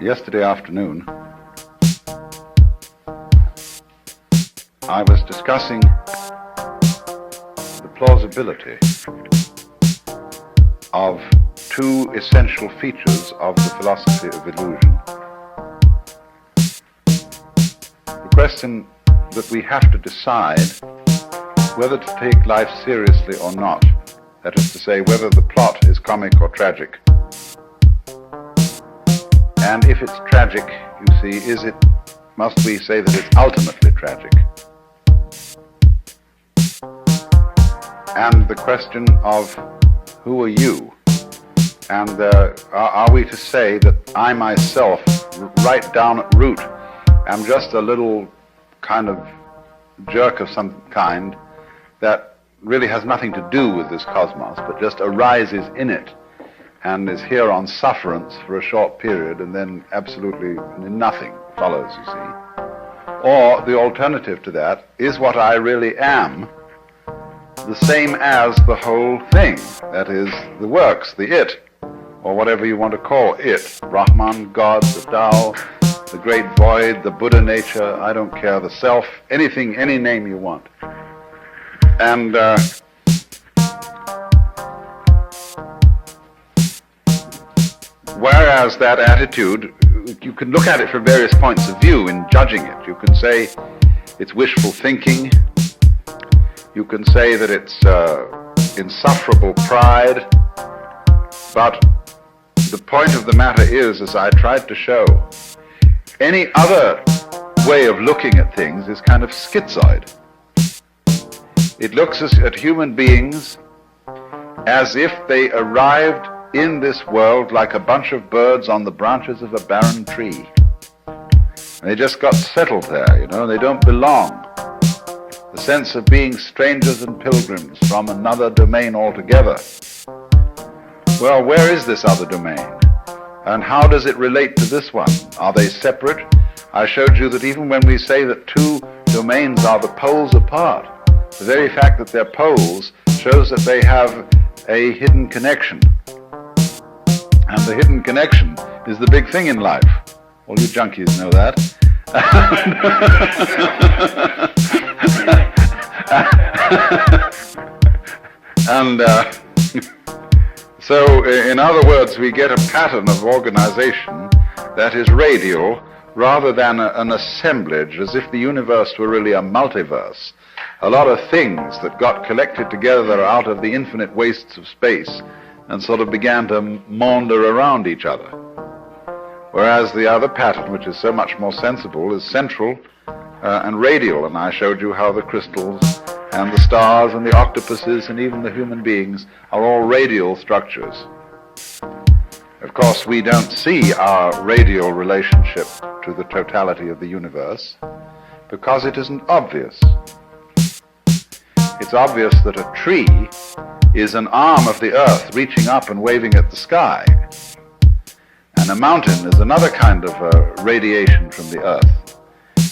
Yesterday afternoon, I was discussing the plausibility of two essential features of the philosophy of illusion. The question that we have to decide whether to take life seriously or not, that is to say, whether the plot is comic or tragic. And if it's tragic, you see, must we say that it's ultimately tragic? And the question of who are you? And are we to say that I myself, right down at root, am just a little kind of jerk of some kind that really has nothing to do with this cosmos, but just arises in it and is here on sufferance for a short period, and then absolutely nothing follows, you see? Or the alternative to that is what I really am, the same as the whole thing, that is, the works, the it, or whatever you want to call it, Brahman, God, the Tao, the great void, the Buddha nature, I don't care, the self, anything, any name you want. And whereas that attitude, you can look at it from various points of view in judging it. You can say it's wishful thinking. You can say that it's insufferable pride. But the point of the matter is, as I tried to show, any other way of looking at things is kind of schizoid. It looks at human beings as if they arrived in this world like a bunch of birds on the branches of a barren tree. They just got settled there, you know, they don't belong. The sense of being strangers and pilgrims from another domain altogether. Well, where is this other domain? And how does it relate to this one? Are they separate? I showed you that even when we say that two domains are the poles apart, the very fact that they're poles shows that they have a hidden connection. And the hidden connection is the big thing in life. All you junkies know that. And so, in other words, we get a pattern of organization that is radial rather than an assemblage, as if the universe were really a multiverse. A lot of things that got collected together out of the infinite wastes of space and sort of began to maunder around each other. Whereas the other pattern, which is so much more sensible, is central and radial. And I showed you how the crystals and the stars and the octopuses and even the human beings are all radial structures. Of course, we don't see our radial relationship to the totality of the universe because it isn't obvious. It's obvious that a tree is an arm of the earth reaching up and waving at the sky. And a mountain is another kind of radiation from the earth.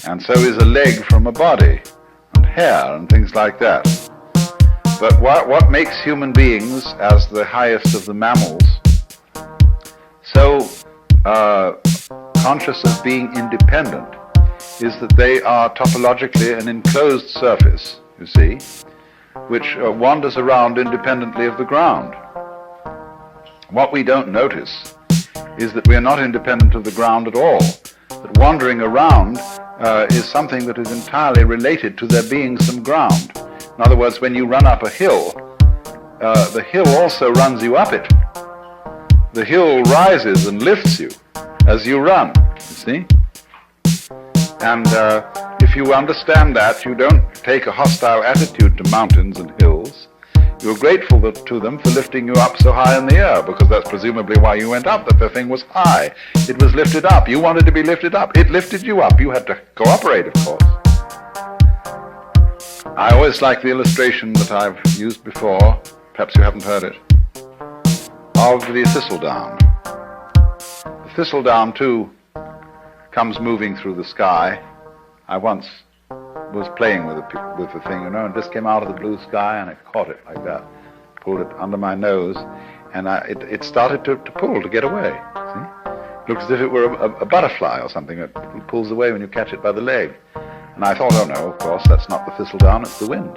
And so is a leg from a body, and hair, and things like that. But what makes human beings, as the highest of the mammals, so conscious of being independent is that they are topologically an enclosed surface, you see, which wanders around independently of the ground. What we don't notice is that we are not independent of the ground at all. That wandering around is something that is entirely related to there being some ground. In other words, when you run up a hill, the hill also runs you up it. The hill rises and lifts you as you run, you see? And if you understand that, you don't take a hostile attitude to mountains and hills. You're grateful to them for lifting you up so high in the air, because that's presumably why you went up, that the thing was high. It was lifted up. You wanted to be lifted up. It lifted you up. You had to cooperate, of course. I always like the illustration that I've used before, perhaps you haven't heard it, of the thistledown. The thistledown, too, comes moving through the sky. I once was playing with the thing, you know, and just came out of the blue sky, and I caught it like that, pulled it under my nose, and it started to pull to get away. See? Looks as if it were a butterfly or something that pulls away when you catch it by the leg. And I thought, oh no, of course, that's not the thistledown, it's the wind.